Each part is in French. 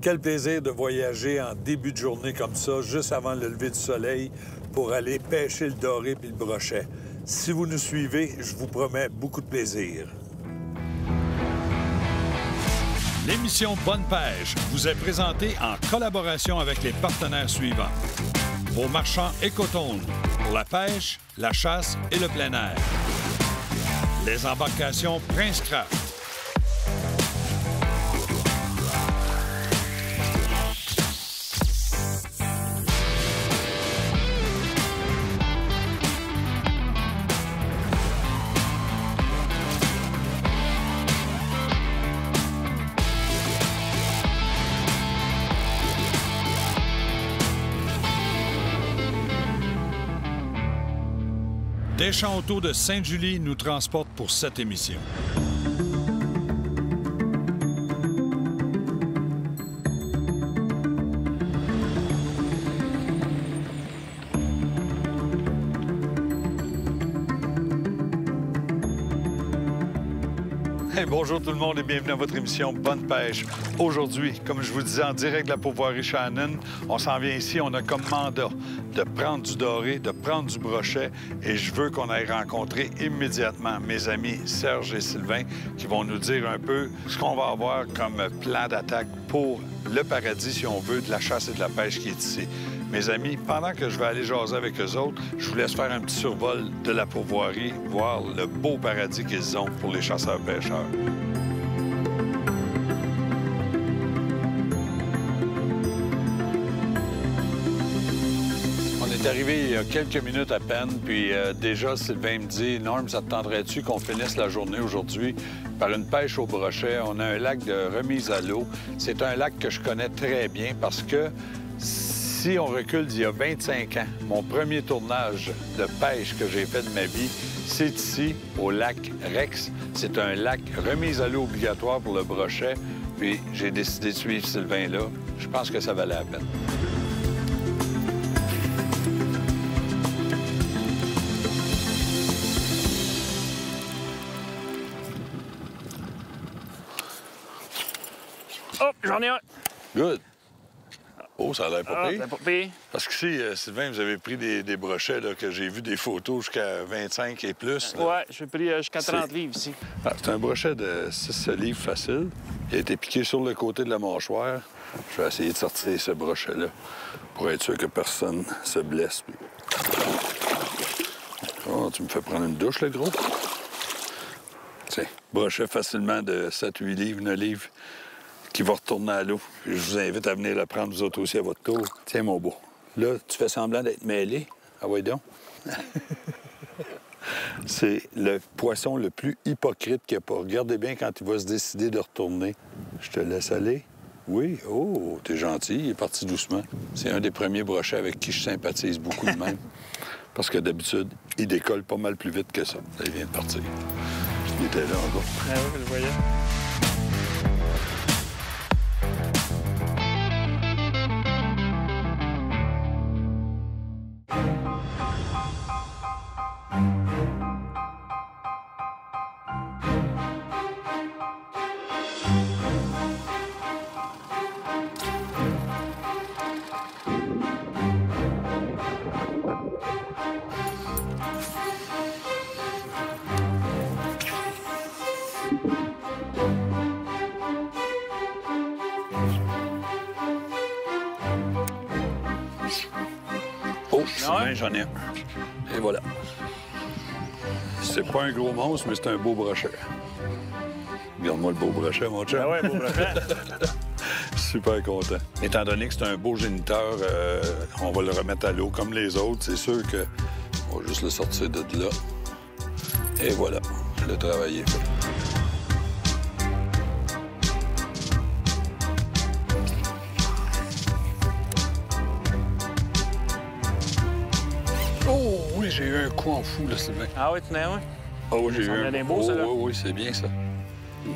Quel plaisir de voyager en début de journée comme ça, juste avant le lever du soleil, pour aller pêcher le doré puis le brochet. Si vous nous suivez, je vous promets beaucoup de plaisir. L'émission Bonne Pêche vous est présentée en collaboration avec les partenaires suivants. Vos marchands Écotones pour la pêche, la chasse et le plein air. Les embarcations Prince Craft. Deschamps Auto de Sainte-Julie nous transporte pour cette émission. Hey, bonjour tout le monde et bienvenue à votre émission Bonne Pêche. Aujourd'hui, comme je vous disais en direct de la pourvoirie Shannon, on s'en vient ici, on a comme mandat de prendre du doré, de prendre du brochet et je veux qu'on aille rencontrer immédiatement mes amis Serge et Sylvain qui vont nous dire un peu ce qu'on va avoir comme plan d'attaque pour le paradis, si on veut, de la chasse et de la pêche qui est ici. Mes amis, pendant que je vais aller jaser avec eux autres, je vous laisse faire un petit survol de la pourvoirie, voir le beau paradis qu'ils ont pour les chasseurs-pêcheurs. On est arrivé il y a quelques minutes à peine, puis déjà, Sylvain me dit « Norm, ça te tenterait-tu qu'on finisse la journée aujourd'hui par une pêche au brochet? On a un lac de remise à l'eau. C'est un lac que je connais très bien parce que si on recule d'il y a 25 ans, mon premier tournage de pêche que j'ai fait de ma vie, c'est ici, au lac Rex. C'est un lac remise à l'eau obligatoire pour le brochet. Puis j'ai décidé de suivre Sylvain là. Je pense que ça valait la peine. Oh, j'en ai un! Good. Oh, ça a l'air pas Ah, pire. c'est pas pire. Parce qu'ici, Sylvain, vous avez pris des brochets là, que j'ai vu des photos jusqu'à 25 et plus. Là. Ouais, j'ai pris jusqu'à 30 livres ici. Ah, c'est un brochet de 6 livres facile. Il a été piqué sur le côté de la mâchoire. Je vais essayer de sortir ce brochet-là pour être sûr que personne se blesse. Oh, tu me fais prendre une douche, le gros? Tiens, brochet facilement de 7-8 livres, 9 livres, qui va retourner à l'eau. Je vous invite à venir le prendre, vous autres aussi, à votre tour. Tiens, mon beau. Là, tu fais semblant d'être mêlé. Ah ouais donc. C'est le poisson le plus hypocrite qu'il n'y a pas. Regardez bien quand il va se décider de retourner. Je te laisse aller. Oui? Oh, t'es gentil. Il est parti doucement. C'est un des premiers brochets avec qui je sympathise beaucoup de même. Parce que d'habitude, il décolle pas mal plus vite que ça. Là, il vient de partir. Il était là encore. Ah oui, je le voyais. Oh, j'en ai un. Et voilà. C'est pas un gros monstre, mais c'est un beau brochet. Regarde-moi le beau brochet, mon chum. Ah ouais, beau brochet. Super content. Étant donné que c'est un beau géniteur, on va le remettre à l'eau comme les autres. C'est sûr que on va juste le sortir de là. Et voilà, le travail est fait. Oh oui, j'ai eu un coup en fou, là, Sylvain. Ah oui, tu n'as un? Oh, j'ai eu un... des beaux, ceux-là. Oui, c'est bien, ça.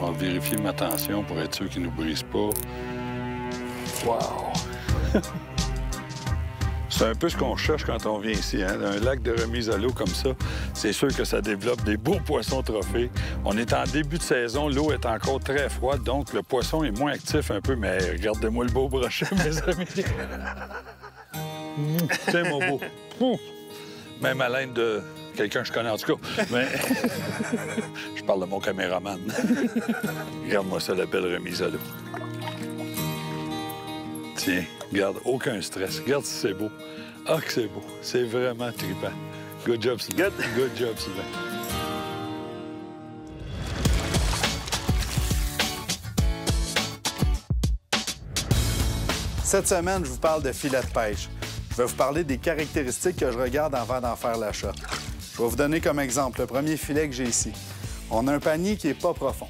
On va vérifier ma tension pour être sûr qu'il ne nous brise pas. Wow! C'est un peu ce qu'on cherche quand on vient ici. Hein? Un lac de remise à l'eau comme ça, c'est sûr que ça développe des beaux poissons trophées. On est en début de saison, l'eau est encore très froide, donc le poisson est moins actif un peu, mais regardez-moi le beau brochet, mes amis. Tiens, mon beau. Même à l'aide de quelqu'un que je connais en tout cas. Mais je parle de mon caméraman. Regarde-moi ça, la belle remise à l'eau. Tiens, regarde, aucun stress. Regarde si c'est beau. Ah, que c'est beau. C'est vraiment trippant. Good job, Sylvain. Good job, Sylvain. Cette semaine, je vous parle de filets de pêche. Je vais vous parler des caractéristiques que je regarde avant d'en faire l'achat. Je vais vous donner comme exemple le premier filet que j'ai ici. On a un panier qui n'est pas profond.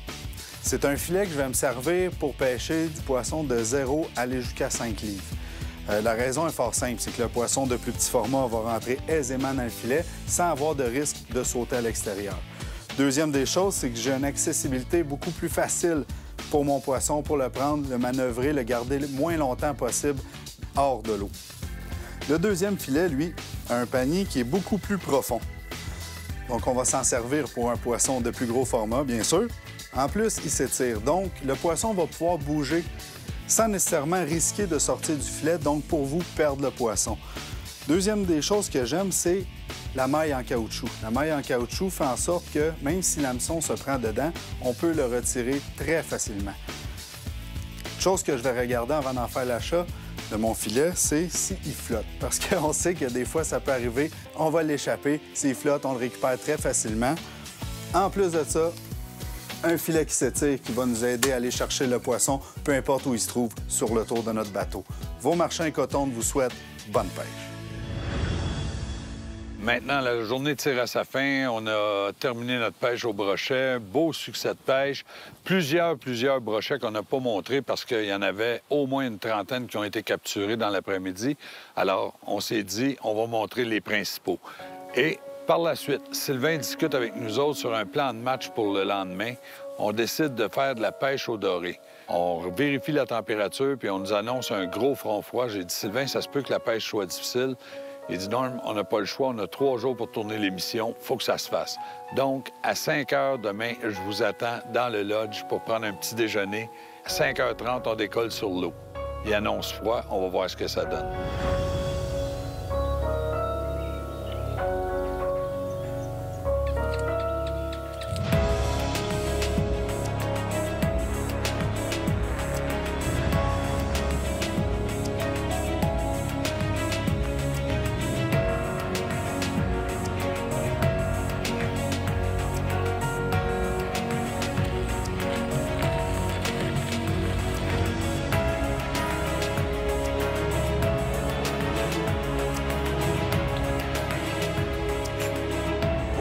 C'est un filet que je vais me servir pour pêcher du poisson de 0 à aller jusqu'à 5 livres. La raison est fort simple, c'est que le poisson de plus petit format va rentrer aisément dans le filet sans avoir de risque de sauter à l'extérieur. Deuxième des choses, c'est que j'ai une accessibilité beaucoup plus facile pour mon poisson, pour le prendre, le manœuvrer, le garder le moins longtemps possible hors de l'eau. Le deuxième filet, lui, a un panier qui est beaucoup plus profond. Donc, on va s'en servir pour un poisson de plus gros format, bien sûr. En plus, il s'étire. Donc, le poisson va pouvoir bouger sans nécessairement risquer de sortir du filet, donc pour vous, perdre le poisson. Deuxième des choses que j'aime, c'est la maille en caoutchouc. La maille en caoutchouc fait en sorte que, même si l'hameçon se prend dedans, on peut le retirer très facilement. Chose que je vais regarder avant d'en faire l'achat de mon filet, c'est s'il flotte. Parce qu'on sait que des fois, ça peut arriver, on va l'échapper. S'il flotte, on le récupère très facilement. En plus de ça, un filet qui s'étire qui va nous aider à aller chercher le poisson, peu importe où il se trouve, sur le tour de notre bateau. Vos marchands Écotonne vous souhaitent bonne pêche. Maintenant, la journée tire à sa fin. On a terminé notre pêche au brochet. Beau succès de pêche. Plusieurs brochets qu'on n'a pas montrés parce qu'il y en avait au moins une trentaine qui ont été capturés dans l'après-midi. Alors, on s'est dit, on va montrer les principaux. Et par la suite, Sylvain discute avec nous autres sur un plan de match pour le lendemain. On décide de faire de la pêche au doré. On vérifie la température, puis on nous annonce un gros front froid. J'ai dit, Sylvain, ça se peut que la pêche soit difficile. Il dit, non, on n'a pas le choix, on a 3 jours pour tourner l'émission, il faut que ça se fasse. Donc, à 5 h demain, je vous attends dans le lodge pour prendre un petit déjeuner. À 5 h 30, on décolle sur l'eau. Il annonce froid, on va voir ce que ça donne.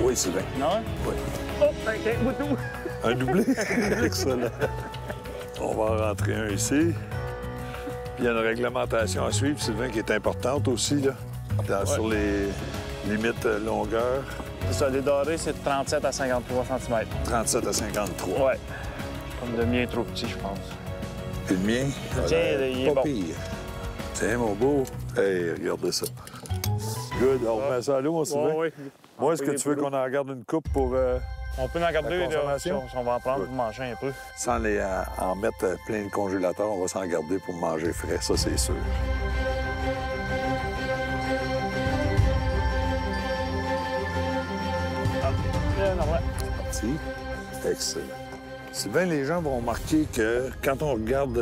Oui, Sylvain. Non? Oui. Oh, OK, boutou. Un doublé? Excellent. On va en rentrer un ici. Puis il y a une réglementation à suivre, Sylvain, qui est importante aussi, là, sur les limites longueur. C'est ça, les dorés, c'est de 37 à 53 cm. 37 à 53. Ouais. Comme le mien est trop petit, je pense. Et le mien? Tiens, il est pas bon. pire. Tiens, mon beau. Hey, regardez ça. Good. On remet ça à l'eau, mon Sylvain? Oui. Moi, est-ce que tu veux qu'on en regarde une coupe pour... On peut en garder la là, consommation? si on va en prendre pour manger un peu. Sans en mettre plein de congélateur, on va s'en garder pour manger frais, ça, c'est sûr. Parti. Excellent. Sylvain, les gens vont remarquer que quand on regarde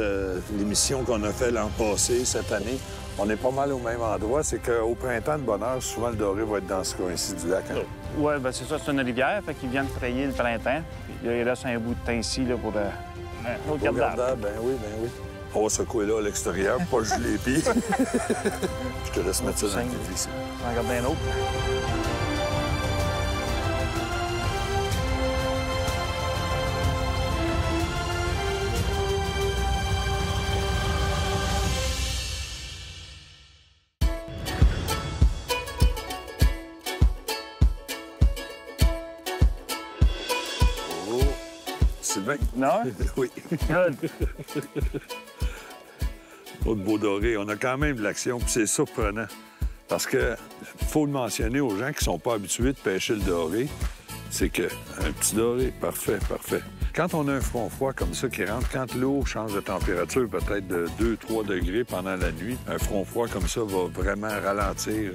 l'émission qu'on a fait l'an passé, cette année, on est pas mal au même endroit. C'est qu'au printemps de bonne heure, souvent le doré va être dans ce coin-ci du lac. Hein? Oui, bien c'est ça, c'est une rivière, fait qu'ils viennent frayer le printemps. Puis là, il reste un bout de temps ici là, pour l'autre gardable. Ben oui, ben oui. On va secouer là à l'extérieur pour pas geler les pieds. Je te laisse mettre ça dans le café ici. On va en garder un autre. Sylvain? Non? Oui. Good. Autre beau doré. On a quand même de l'action, puis c'est surprenant. Parce que faut le mentionner aux gens qui sont pas habitués de pêcher le doré, c'est qu'un petit doré, parfait, parfait. Quand on a un front froid comme ça qui rentre, quand l'eau change de température peut-être de 2-3 degrés pendant la nuit, un front froid comme ça va vraiment ralentir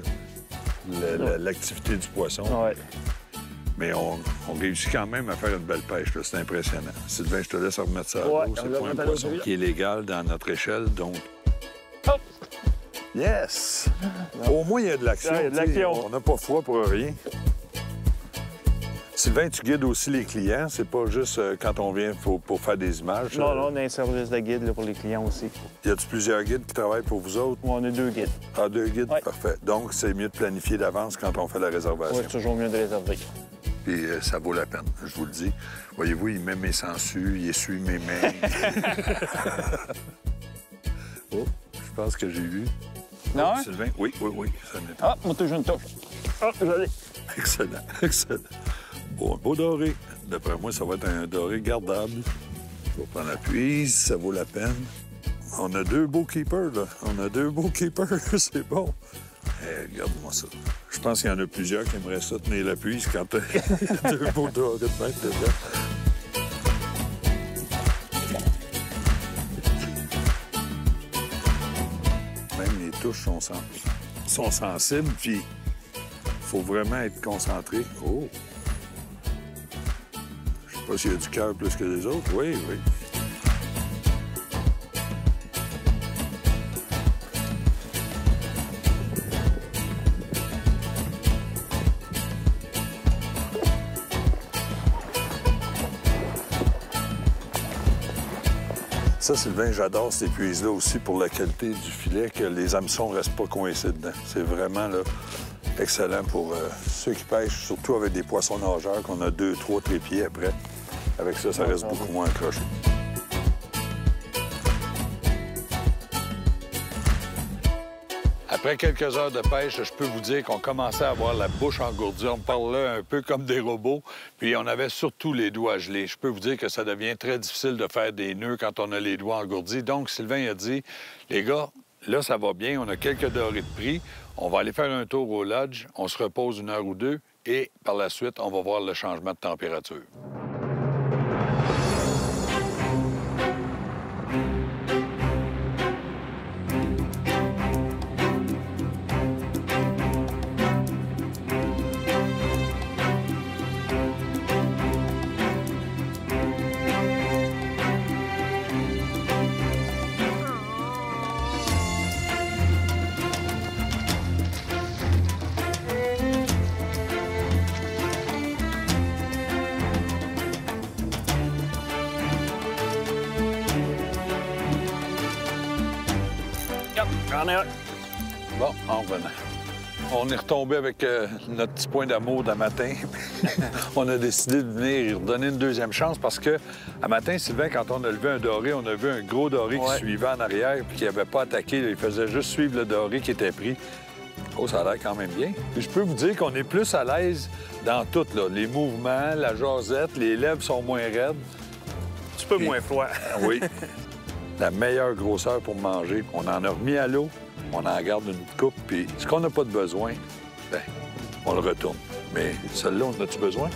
l'activité du poisson. Ouais. Mais on réussit quand même à faire une belle pêche. C'est impressionnant. Sylvain, je te laisse remettre ça à l'eau. C'est pas un poisson qui est légal dans notre échelle, donc... Hop! Yes! Au moins, il y a de l'action. Il y a de l'action. On n'a pas froid pour rien. Sylvain, tu guides aussi les clients. C'est pas juste quand on vient pour faire des images. Non, on a un service de guide là, pour les clients aussi. Y a-t-il plusieurs guides qui travaillent pour vous autres? On a 2 guides. Ah, 2 guides? Ouais. Parfait. Donc, c'est mieux de planifier d'avance quand on fait la réservation. Oui, c'est toujours mieux de réserver. Puis ça vaut la peine, je vous le dis. Voyez-vous, il met mes sangsues, il essuie mes mains. Oh, je pense que j'ai vu. Non? Oh, Sylvain? Oui, oui, oui. Ça m'est... Ah, moi, toujours une touche. Ah, j'allais. Excellent, excellent. Bon, un beau doré. D'après moi, ça va être un doré gardable. On va prendre la puise, ça vaut la peine. On a 2 beaux keepers, là. On a 2 beaux keepers, c'est bon. Regarde-moi ça. Je pense qu'il y en a plusieurs qui aimeraient ça tenir la puise quand t'as 2 beaux dorés de mettre dedans. Même les touches sont sensibles, puis il faut vraiment être concentré. Oh! Je sais pas s'il y a du cœur plus que les autres. Oui, oui. Ça, Sylvain, j'adore ces puises-là aussi pour la qualité du filet, que les hameçons ne restent pas coincés dedans. C'est vraiment là, excellent pour ceux qui pêchent, surtout avec des poissons nageurs, qu'on a 2-3 trépieds après. Avec ça, ça reste beaucoup moins accroché. Après quelques heures de pêche, je peux vous dire qu'on commençait à avoir la bouche engourdie. On parlait un peu comme des robots, puis on avait surtout les doigts gelés. Je peux vous dire que ça devient très difficile de faire des nœuds quand on a les doigts engourdis. Donc, Sylvain a dit, les gars, là, ça va bien, on a quelques dorés de prix. On va aller faire un tour au lodge, on se repose 1 heure ou 2, et par la suite, on va voir le changement de température. J'en ai un. Bon, en revenant. On est retombé avec notre petit point d'amour d'un matin. On a décidé de venir y redonner une deuxième chance parce que, à matin, Sylvain, quand on a levé un doré, on a vu un gros doré qui suivait en arrière puis qui n'avait pas attaqué. Il faisait juste suivre le doré qui était pris. Oh, ça a l'air quand même bien. Puis je peux vous dire qu'on est plus à l'aise dans tout, là. Les mouvements, la jasette, les lèvres sont moins raides. Un petit peu moins froid. Oui. La meilleure grosseur pour manger. On en a remis à l'eau, on en garde une coupe, puis ce qu'on n'a pas de besoin, bien, on le retourne. Mais celle-là, on a-tu besoin?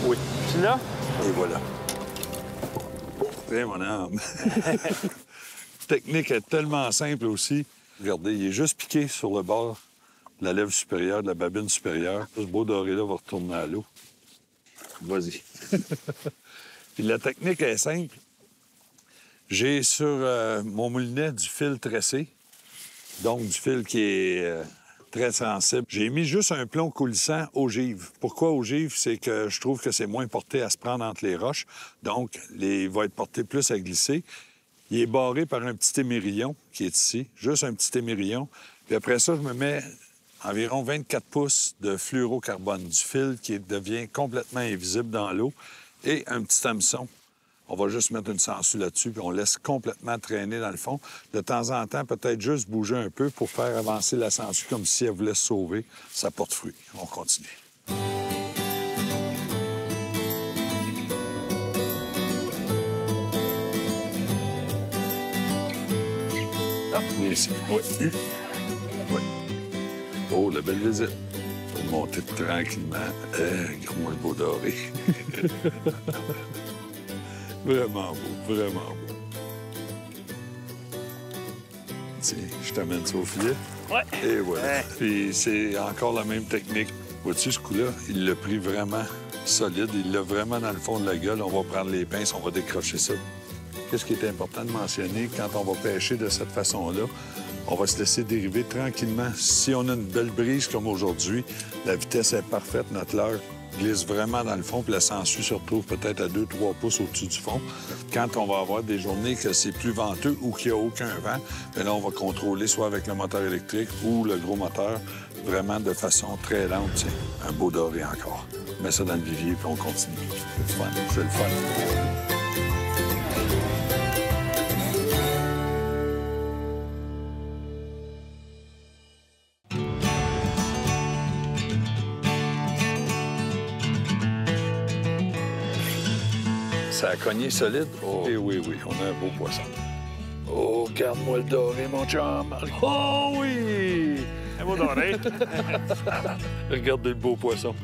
Oui. Tu l'as? Et voilà. Tiens, mon âme. La technique est tellement simple aussi. Regardez, il est juste piqué sur le bord de la lèvre supérieure, de la babine supérieure. Ce beau doré-là va retourner à l'eau. Vas-y. Puis la technique est simple. J'ai sur mon moulinet du fil tressé, donc du fil qui est très sensible. J'ai mis juste un plomb coulissant ogive. Pourquoi ogive? C'est que je trouve que c'est moins porté à se prendre entre les roches, donc il va être porté plus à glisser. Il est barré par un petit émerillon qui est ici, juste un petit émerillon. Puis après ça, je me mets environ 24 pouces de fluorocarbone, du fil qui devient complètement invisible dans l'eau, et un petit hameçon. On va juste mettre une sangsue là-dessus, puis on laisse complètement traîner dans le fond. De temps en temps, peut-être juste bouger un peu pour faire avancer la sangsue comme si elle voulait se sauver. Ça porte fruit. On continue. Viens ici. Oui. Oui. Oh, la belle visite. On va monter tranquillement. Regarde-moi le beau doré. Vraiment beau, vraiment beau. Tiens, je t'amène ça au filet. Ouais. Et voilà. Ouais. Puis c'est encore la même technique. Vois-tu, ce coup-là, il l'a pris vraiment solide. Il l'a vraiment dans le fond de la gueule. On va prendre les pinces, on va décrocher ça. Qu'est-ce qui est important de mentionner quand on va pêcher de cette façon-là? On va se laisser dériver tranquillement. Si on a une belle brise comme aujourd'hui, la vitesse est parfaite, notre leurre glisse vraiment dans le fond, puis la sangsue se retrouve peut-être à 2-3 pouces au-dessus du fond. Quand on va avoir des journées que c'est plus venteux ou qu'il n'y a aucun vent, bien là, on va contrôler soit avec le moteur électrique ou le gros moteur, vraiment de façon très lente. Tiens, un beau doré encore. On met ça dans le vivier, puis on continue. C'est le fun. C'est le fun. Ça a cogné solide. Oh. Et oui, oui, on a un beau poisson. Oh, garde-moi le doré, mon chum. Oh oui! Un beau doré. Regardez le beau poisson.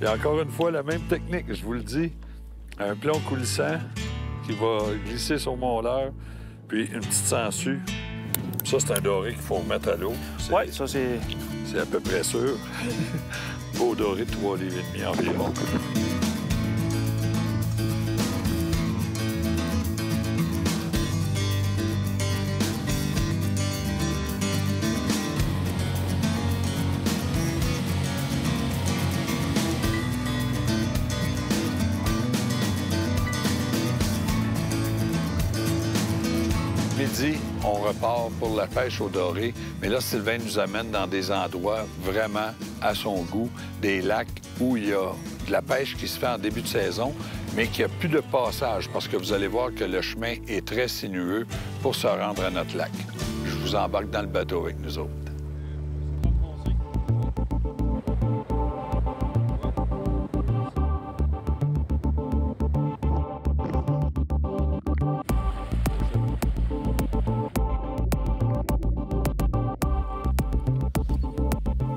Et encore une fois, la même technique, je vous le dis. Un plomb coulissant qui va glisser sur mon leurre, puis une petite sangsue. Ça, c'est un doré qu'il faut remettre à l'eau. Oui, ça, c'est... C'est à peu près sûr. Beau doré de 3,5 livres environ. Midi, on repart pour la pêche au doré, mais là, Sylvain nous amène dans des endroits vraiment à son goût, des lacs où il y a de la pêche qui se fait en début de saison, mais qu'il n'y a plus de passage, parce que vous allez voir que le chemin est très sinueux pour se rendre à notre lac. Je vous embarque dans le bateau avec nous autres.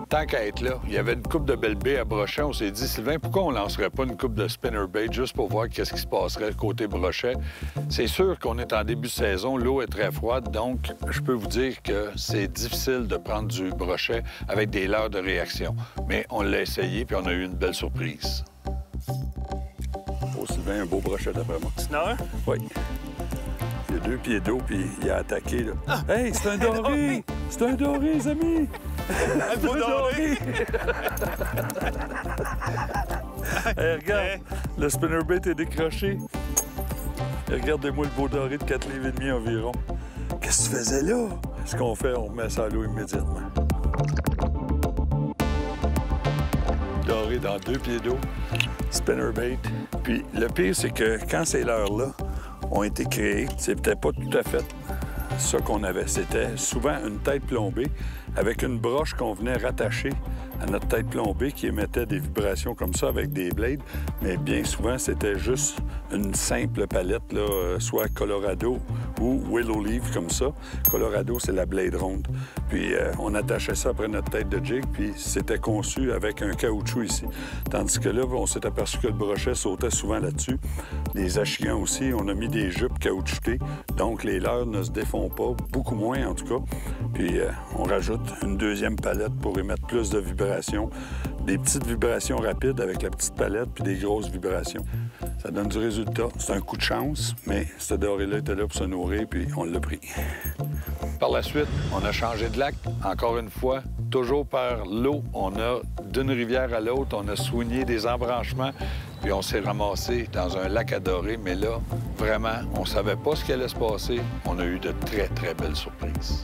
Tant qu'à être là, il y avait une coupe de belle baie à Brochet. On s'est dit, Sylvain, pourquoi on lancerait pas une coupe de spinnerbait juste pour voir qu'est-ce qui se passerait côté Brochet? C'est sûr qu'on est en début de saison, l'eau est très froide, donc je peux vous dire que c'est difficile de prendre du brochet avec des leurres de réaction. Mais on l'a essayé, puis on a eu une belle surprise. Oh, Sylvain, un beau brochet d'après moi. Tu n'as un? Oui. Il y a 2 pieds d'eau, puis il a attaqué, là. Ah! Hey, c'est un doré! C'est un doré, les amis! Un beau doré! Hey, regarde, le spinnerbait est décroché. Et regardez-moi le beau doré de 4,5 livres environ. Qu'est-ce que tu faisais là? Ce qu'on fait, on met ça à l'eau immédiatement. Doré dans 2 pieds d'eau, spinnerbait. Puis le pire, c'est que quand ces leurres-là ont été créés, c'est peut-être pas tout à fait ça qu'on avait. C'était souvent une tête plombée avec une broche qu'on venait rattacher à notre tête plombée qui émettait des vibrations comme ça avec des blades. Mais bien souvent, c'était juste une simple palette, là, soit Colorado ou Willow Leaf comme ça. Colorado, c'est la blade ronde. Puis on attachait ça après notre tête de jig, puis c'était conçu avec un caoutchouc ici. Tandis que là, on s'est aperçu que le brochet sautait souvent là-dessus. Les achillants aussi, on a mis des jupes caoutchoutées, donc les leurres ne se défont pas, beaucoup moins en tout cas. Puis on rajoute une deuxième palette pour émettre plus de vibrations. Des petites vibrations rapides avec la petite palette, puis des grosses vibrations. Ça donne du résultat. C'est un coup de chance, mais ce doré-là était là pour se nourrir, puis on l'a pris. Par la suite, on a changé de lac, encore une fois, toujours par l'eau. On a, d'une rivière à l'autre, on a soigné des embranchements, puis on s'est ramassé dans un lac à doré. Mais là, vraiment, on savait pas ce qui allait se passer. On a eu de très, très belles surprises.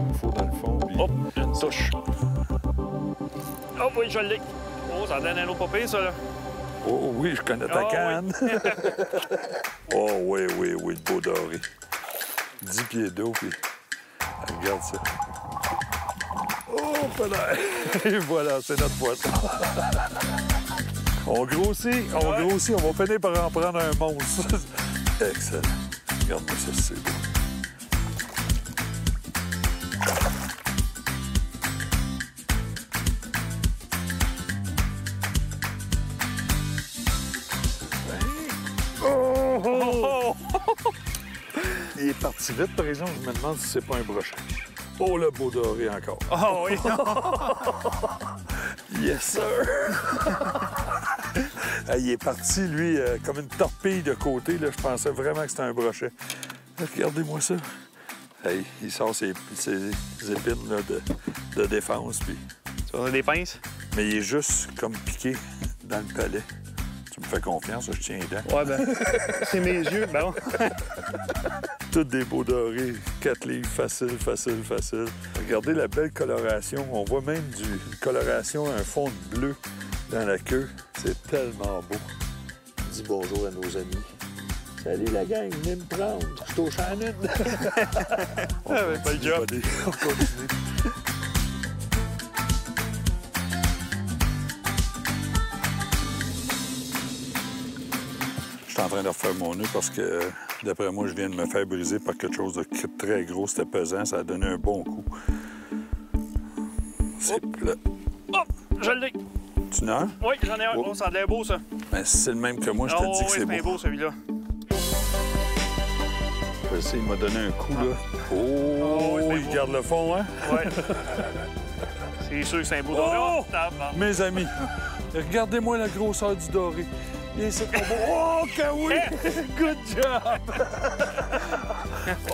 Il faut, dans le fond, puis... Hop, une touche. Oh oui, je l'ai. Oh, ça donne un autre papier, ça, là. Oh oui, je connais ta canne. Oui. Oh oui, oui, oui, le beau doré. 10 pieds d'eau, puis regarde ça. Oh, là. Et voilà, c'est notre poisson. On grossit, on va finir par en prendre un monstre. Excellent. Regarde-moi ça, c'est beau. Il est parti vite, par exemple. Je me demande si c'est pas un brochet. Oh, le beau doré encore. Oh oui! Yes, sir! Il est parti, lui, comme une torpille de côté. Là. Je pensais vraiment que c'était un brochet. Regardez-moi ça. Hey, il sort ses épines là, de défense. Puis... Ça a des pinces? Mais il est juste comme piqué dans le palais. Tu me fais confiance, je tiens les dents. Ouais, ben, c'est mes yeux. Ben, Toutes des beaux dorés, 4 livres, facile, facile, facile. Regardez la belle coloration. On voit même une coloration, un fond de bleu dans la queue. C'est tellement beau. Dis bonjour à nos amis. Salut la gang, venez me prendre. Je suis au Shannon. Bonne job. On continue. Je suis en train de refaire mon nœud parce que, d'après moi, je viens de me faire briser par quelque chose de très gros. C'était pesant, ça a donné un bon coup. C'est plat. Hop! Je l'ai! Tu n'as? Oui, j'en ai un. Oh, ça a l'air beau, ça. Ben, si c'est le même que moi, je te dis que c'est bien beau. beau, celui-là. Je sais, il m'a donné un coup, là. Oh, oui, il garde le fond, hein? Oui. C'est sûr que c'est un beau doré. Oh! Tabarnak. Mes amis, regardez-moi la grosseur du doré. Et c'est pas beau. Oh, que oui! Good job!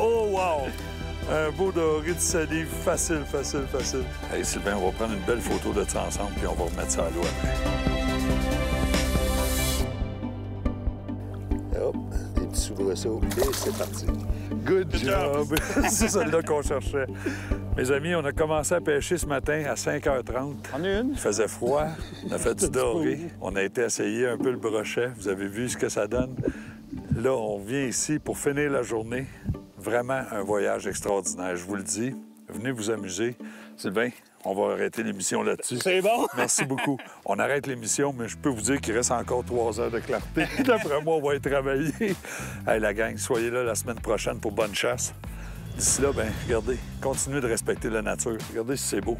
Oh, wow! Un beau doré de salive, facile, facile, facile. Hey, Sylvain, on va prendre une belle photo de ça ensemble, puis on va remettre ça à l'eau après. Hop, des petits soubresauts, et c'est parti. Good job! C'est celle-là qu'on cherchait. Mes amis, on a commencé à pêcher ce matin à 5h30. On a une? Il faisait froid, on a fait du doré. On a été essayer un peu le brochet. Vous avez vu ce que ça donne? Là, on vient ici pour finir la journée. Vraiment un voyage extraordinaire, je vous le dis. Venez vous amuser. Sylvain, on va arrêter l'émission là-dessus. C'est bon? Merci beaucoup. On arrête l'émission, mais je peux vous dire qu'il reste encore 3 heures de clarté. D'après moi, on va y travailler. Hey, la gang, soyez là la semaine prochaine pour bonne chasse. D'ici là, bien, regardez, continuez de respecter la nature. Regardez si c'est beau.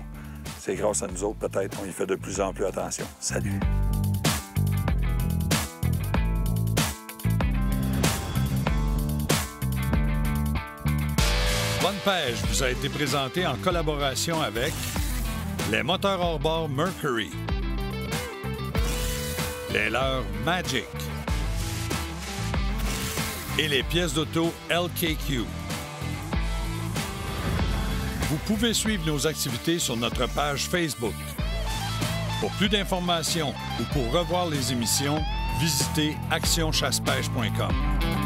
C'est grâce à nous autres, peut-être. On y fait de plus en plus attention. Salut! Bonne pêche vous a été présenté en collaboration avec les moteurs hors-bord Mercury, les leurres Magic et les pièces d'auto LKQ. Vous pouvez suivre nos activités sur notre page Facebook. Pour plus d'informations ou pour revoir les émissions, visitez actionchassepêche.com.